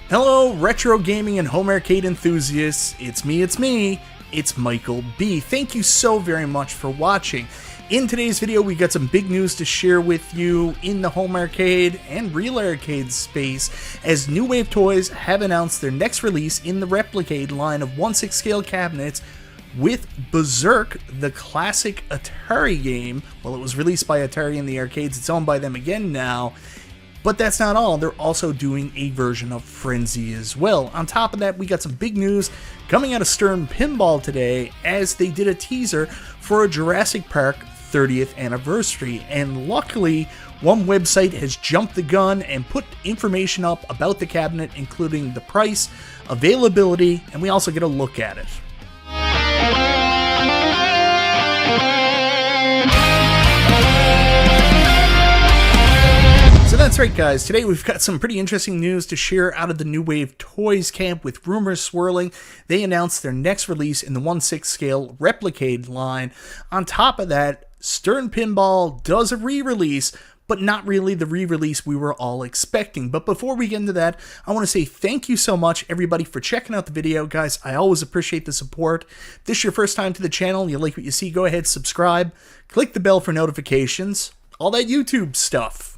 Hello, retro gaming and home arcade enthusiasts. It's me, it's Michael B. Thank you so very much for watching. In today's video, we got some big news to share with you in the home arcade and real arcade space, as New Wave Toys have announced their next release in the Replicade line of 1/6 scale cabinets with Berzerk, the classic Atari game. Well, it was released by Atari in the arcades, it's owned by them again now. But that's not all, they're also doing a version of Frenzy as well. On top of that, we got some big news coming out of Stern Pinball today, as they did a teaser for a Jurassic Park 30th anniversary. And luckily, one website has jumped the gun and put information up about the cabinet, including the price, availability, and we also get a look at it. So that's right, guys. Today we've got some pretty interesting news to share out of the New Wave Toys camp, with rumors swirling. They announced their next release in the 1/6 scale Replicade line. On top of that, Stern Pinball does a re-release, but not really the re-release we were all expecting. But before we get into that, I want to say thank you so much, everybody, for checking out the video. Guys, I always appreciate the support. If this is your first time to the channel and you like what you see, go ahead, subscribe, click the bell for notifications, all that YouTube stuff.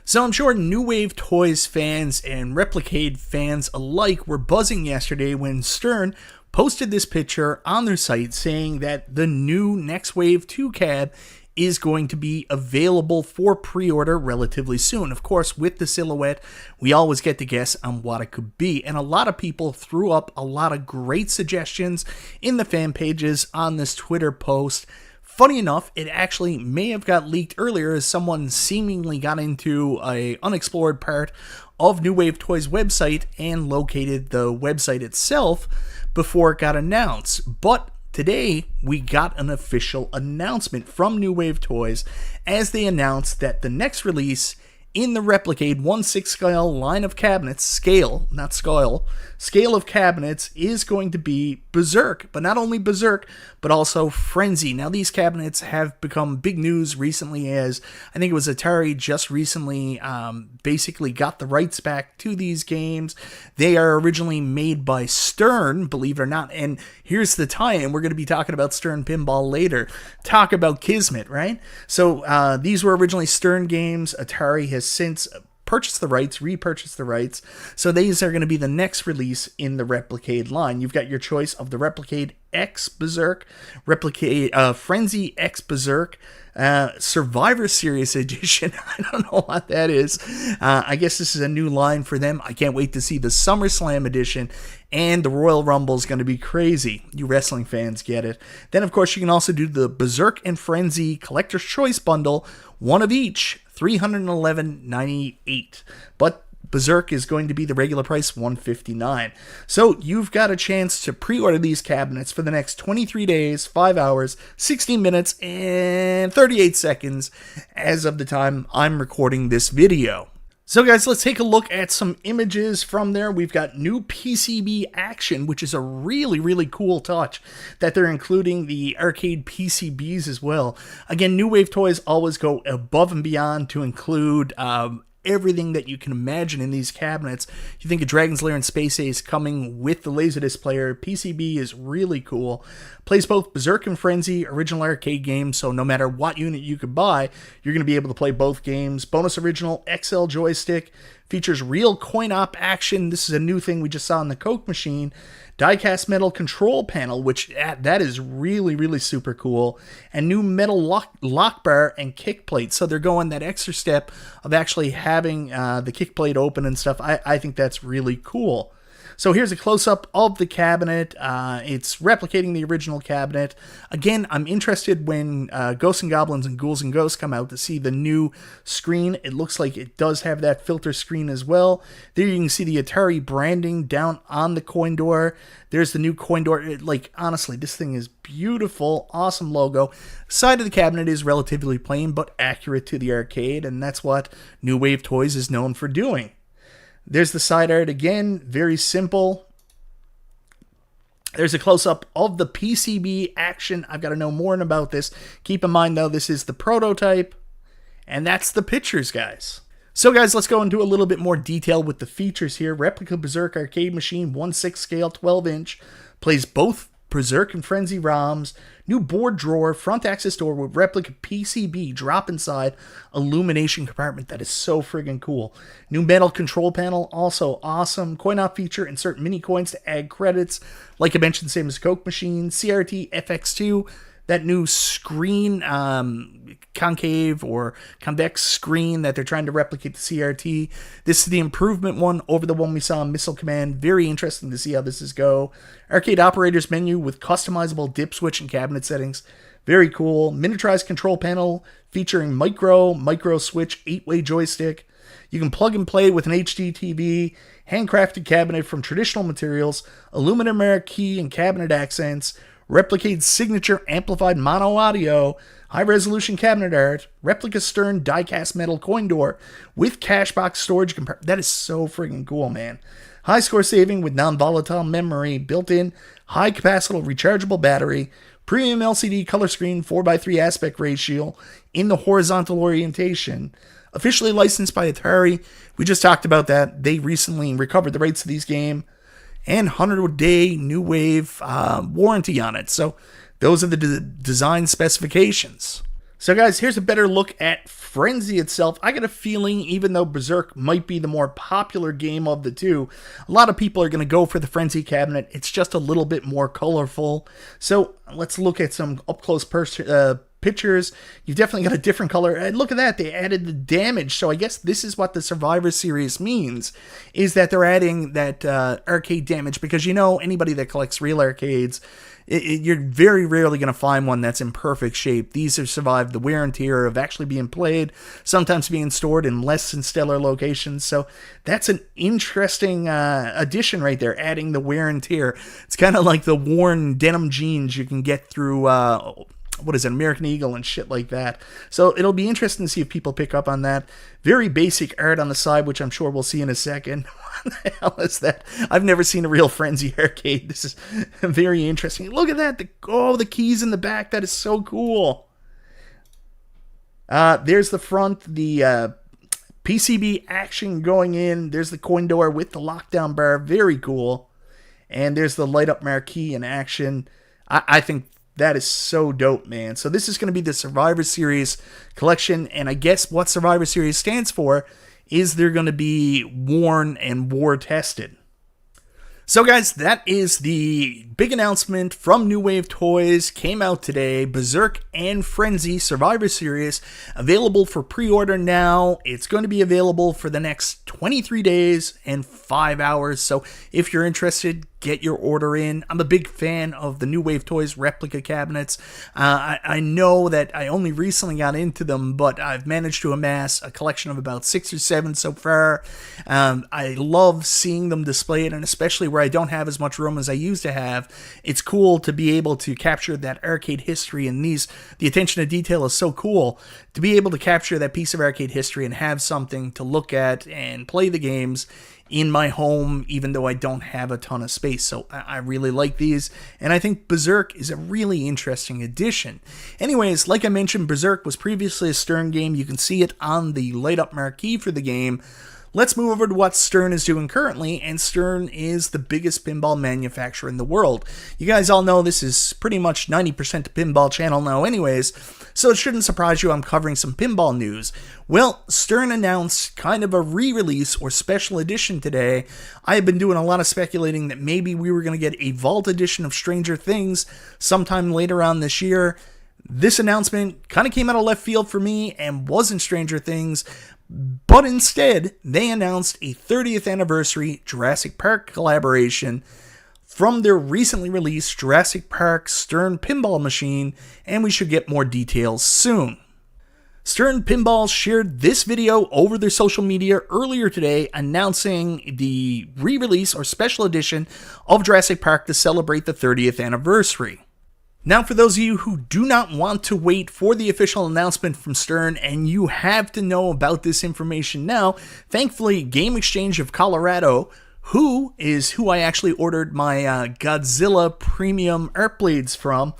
So I'm sure New Wave Toys fans and Replicade fans alike were buzzing yesterday when Stern posted this picture on their site saying that the new Next Wave 2 cab is going to be available for pre-order relatively soon. Of course, with the silhouette, we always get to guess on what it could be. And a lot of people threw up a lot of great suggestions in the fan pages on this Twitter post. Funny enough, it actually may have got leaked earlier, as someone seemingly got into an unexplored part of New Wave Toys' website and located the website itself before it got announced. But today, we got an official announcement from New Wave Toys, as they announced that the next release in the Replicade 1/6 scale line of cabinets, scale of cabinets, is going to be Berzerk. But not only Berzerk, but also Frenzy. Now, these cabinets have become big news recently, as I think it was Atari just recently basically got the rights back to these games. They are originally made by Stern, believe it or not. And here's the tie-in. We're going to be talking about Stern Pinball later. Talk about Kismet, right? So these were originally Stern games. Atari has since purchased the rights, repurchased the rights. So these are going to be the next release in the Replicade line. You've got your choice of the Replicade X Berzerk, Frenzy X Berzerk, Survivor Series Edition. I don't know what that is. I guess this is a new line for them. I can't wait to see the SummerSlam Edition, and the Royal Rumble is going to be crazy. You wrestling fans get it. Then, of course, you can also do the Berzerk and Frenzy Collector's Choice Bundle, one of each, $311.98. But Berzerk is going to be the regular price, $159. So you've got a chance to pre-order these cabinets for the next 23 days, 5 hours, 16 minutes, and 38 seconds as of the time I'm recording this video. So guys, let's take a look at some images from there. We've got new PCB action, which is a really, really cool touch that they're including the arcade PCBs as well. Again, New Wave Toys always go above and beyond to include everything that you can imagine in these cabinets. You think of Dragon's Lair and Space Ace coming with the Laserdisc player. PCB is really cool. Plays both Berzerk and Frenzy, original arcade games, so no matter what unit you could buy, you're going to be able to play both games. Bonus original XL joystick. Features real coin-op action. This is a new thing we just saw in the Coke machine. Die-cast metal control panel, which that is really, really super cool. And new metal lock bar and kick plate. So they're going that extra step of actually having the kick plate open and stuff. I think that's really cool. So here's a close-up of the cabinet. It's replicating the original cabinet. Again, I'm interested when Ghosts and Goblins and Ghouls and Ghosts come out to see the new screen. It looks like it does have that filter screen as well. There you can see the Atari branding down on the coin door. There's the new coin door. Honestly, this thing is beautiful. Awesome logo. Side of the cabinet is relatively plain but accurate to the arcade, and that's what New Wave Toys is known for doing. There's the side art again, very simple. There's a close-up of the PCB action. I've got to know more about this. Keep in mind, though, this is the prototype, and that's the pictures, guys. So guys, let's go into a little bit more detail with the features here. Replica Berzerk arcade machine, 1/6 scale, 12-inch. Plays both Berzerk and Frenzy ROMs. New board drawer, front access door with replica PCB drop inside, illumination compartment. That is so friggin' cool. New metal control panel, also awesome. Coin op feature, insert mini coins to add credits. Like I mentioned, same as Coke machine. CRT FX2. That new screen, concave or convex screen that they're trying to replicate the CRT. This is the improvement one over the one we saw in Missile Command. Very interesting to see how this is go. Arcade operators menu with customizable dip switch and cabinet settings. Very cool. Miniaturized control panel featuring micro switch, 8-way joystick. You can plug and play with an HD TV, handcrafted cabinet from traditional materials, aluminum marquee and cabinet accents, Replicade signature amplified mono audio, high resolution cabinet art, replica stern die-cast metal coin door with cash box storage compartment. That is so freaking cool, man. High score saving with non-volatile memory, built-in high capacity rechargeable battery, premium LCD color screen 4:3 aspect ratio in the horizontal orientation. Officially licensed by Atari. We just talked about that. They recently recovered the rights to these games. And 100-day New Wave warranty on it. So those are the design specifications. So guys, here's a better look at Frenzy itself. I got a feeling, even though Berzerk might be the more popular game of the two, a lot of people are going to go for the Frenzy cabinet. It's just a little bit more colorful. So let's look at some up-close pictures. You've definitely got a different color. And look at that, they added the damage. So I guess this is what the Survivor Series means, is that they're adding that arcade damage, because you know, anybody that collects real arcades, you're very rarely going to find one that's in perfect shape. These have survived the wear and tear of actually being played, sometimes being stored in less than stellar locations. So that's an interesting addition right there, adding the wear and tear. It's kind of like the worn denim jeans you can get through American Eagle and shit like that. So it'll be interesting to see if people pick up on that. Very basic art on the side, which I'm sure we'll see in a second. What the hell is that? I've never seen a real Frenzy arcade. This is very interesting. Look at that. The keys in the back. That is so cool. There's the front, the PCB action going in. There's the coin door with the lockdown bar. Very cool. And there's the light up marquee in action. I think that is so dope, man. So this is going to be the Survivor Series collection, and I guess what Survivor Series stands for is they're going to be worn and war-tested. So guys, that is the big announcement from New Wave Toys. Came out today. Berzerk and Frenzy Survivor Series available for pre-order now. It's going to be available for the next 23 days and 5 hours. So if you're interested, get your order in. I'm a big fan of the New Wave Toys replica cabinets. I know that I only recently got into them, but I've managed to amass a collection of about 6 or 7 so far. I love seeing them displayed, and especially where I don't have as much room as I used to have. It's cool to be able to capture that arcade history, and the attention to detail is so cool to be able to capture that piece of arcade history and have something to look at and play the games in my home, even though I don't have a ton of space. So I really like these, and I think Berzerk is a really interesting addition. Anyways, like I mentioned, Berzerk was previously a Stern game. You can see it on the light up marquee for the game. Let's move over to what Stern is doing currently, and Stern is the biggest pinball manufacturer in the world. You guys all know this is pretty much 90% a pinball channel now anyways, so it shouldn't surprise you I'm covering some pinball news. Well, Stern announced kind of a re-release or special edition today. I have been doing a lot of speculating that maybe we were going to get a Vault edition of Stranger Things sometime later on this year. This announcement kind of came out of left field for me and wasn't Stranger Things, but instead, they announced a 30th anniversary Jurassic Park collaboration from their recently released Jurassic Park Stern Pinball machine, and we should get more details soon. Stern Pinball shared this video over their social media earlier today, announcing the re-release or special edition of Jurassic Park to celebrate the 30th anniversary. Now, for those of you who do not want to wait for the official announcement from Stern, and you have to know about this information now, thankfully, Game Exchange of Colorado, who I actually ordered my Godzilla Premium Art Blades from,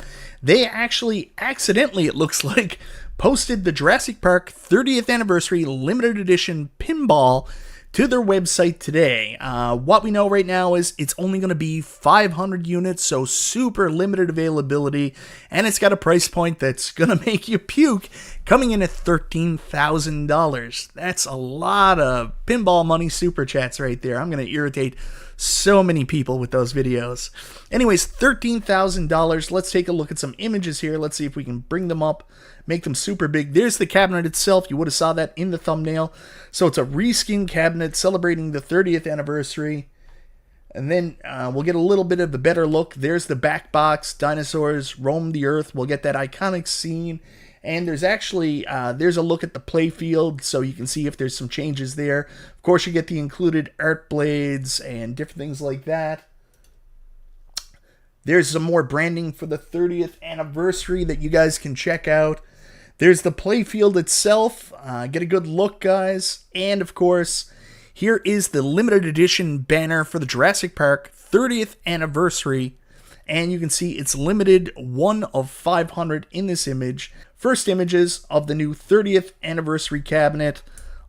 they actually accidentally, it looks like, posted the Jurassic Park 30th Anniversary Limited Edition Pinball to their website today. What we know right now is it's only going to be 500 units, so super limited availability, and it's got a price point that's going to make you puke, coming in at $13,000. That's a lot of pinball money super chats right there. I'm going to irritate so many people with those videos. Anyways, $13,000. Let's take a look at some images here. Let's see if we can bring them up, make them super big. There's the cabinet itself. You would have saw that in the thumbnail. So it's a reskin cabinet celebrating the 30th anniversary. And then we'll get a little bit of the better look. There's the back box. Dinosaurs roam the earth. We'll get that iconic scene. And there's actually, there's a look at the play field, so you can see if there's some changes there. Of course, you get the included art blades and different things like that. There's some more branding for the 30th anniversary that you guys can check out. There's the play field itself. Get a good look, guys. And, of course, here is the limited edition banner for the Jurassic Park 30th anniversary. And you can see it's limited, 1 of 500 in this image. First images of the new 30th anniversary cabinet.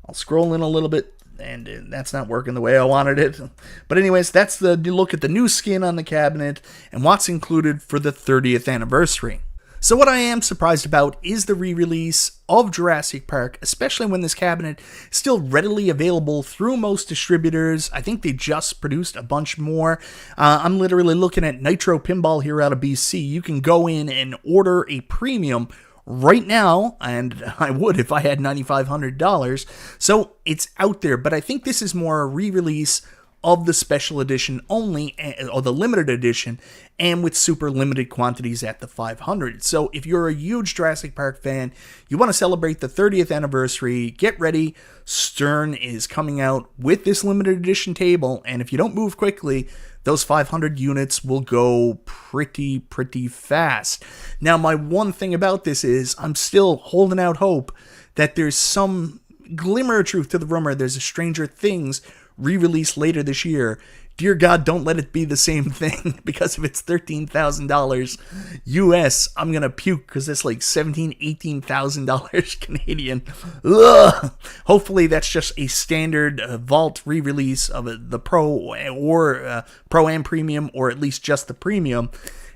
I'll scroll in a little bit, and that's not working the way I wanted it. But anyways, that's the look at the new skin on the cabinet and what's included for the 30th anniversary. So what I am surprised about is the re-release of Jurassic Park, especially when this cabinet is still readily available through most distributors. I think they just produced a bunch more. I'm literally looking at Nitro Pinball here out of BC. You can go in and order a premium right now, and I would if I had $9,500. So it's out there, but I think this is more a re-release of the special edition only, or the limited edition, and with super limited quantities at the 500. So if you're a huge Jurassic Park fan, you want to celebrate the 30th anniversary, get ready. Stern is coming out with this limited edition table, and if you don't move quickly, those 500 units will go pretty fast. Now, my one thing about this is I'm still holding out hope that there's some glimmer of truth to the rumor there's a Stranger Things re-release later this year. Dear God, don't let it be the same thing, because if it's $13,000 US, I'm going to puke, because it's like $17,000, $18,000 Canadian. Ugh. Hopefully that's just a standard vault re-release of the Pro, or Pro and Premium, or at least just the Premium,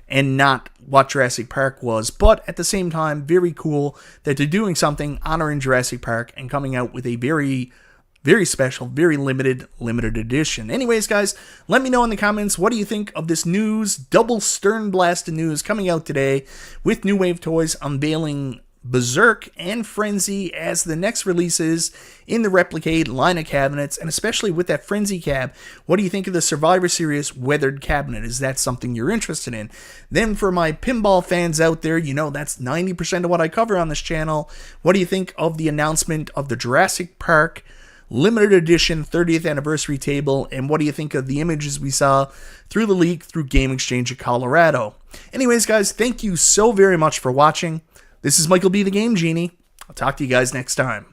and not what Jurassic Park was. But at the same time, very cool that they're doing something honoring Jurassic Park and coming out with a very special, very limited edition. Anyways, guys, let me know in the comments, what do you think of this news? Double Stern blasted news coming out today with New Wave Toys unveiling Berzerk and Frenzy as the next releases in the Replicade line of cabinets, and especially with that Frenzy cab. What do you think of the Survivor Series weathered cabinet? Is that something you're interested in? Then for my pinball fans out there, you know that's 90% of what I cover on this channel. What do you think of the announcement of the Jurassic Park limited edition 30th anniversary table, and what do you think of the images we saw through the leak through Game Exchange of Colorado? Anyways, guys, thank you so very much for watching. This is Michael B. the Game Genie. I'll talk to you guys next time.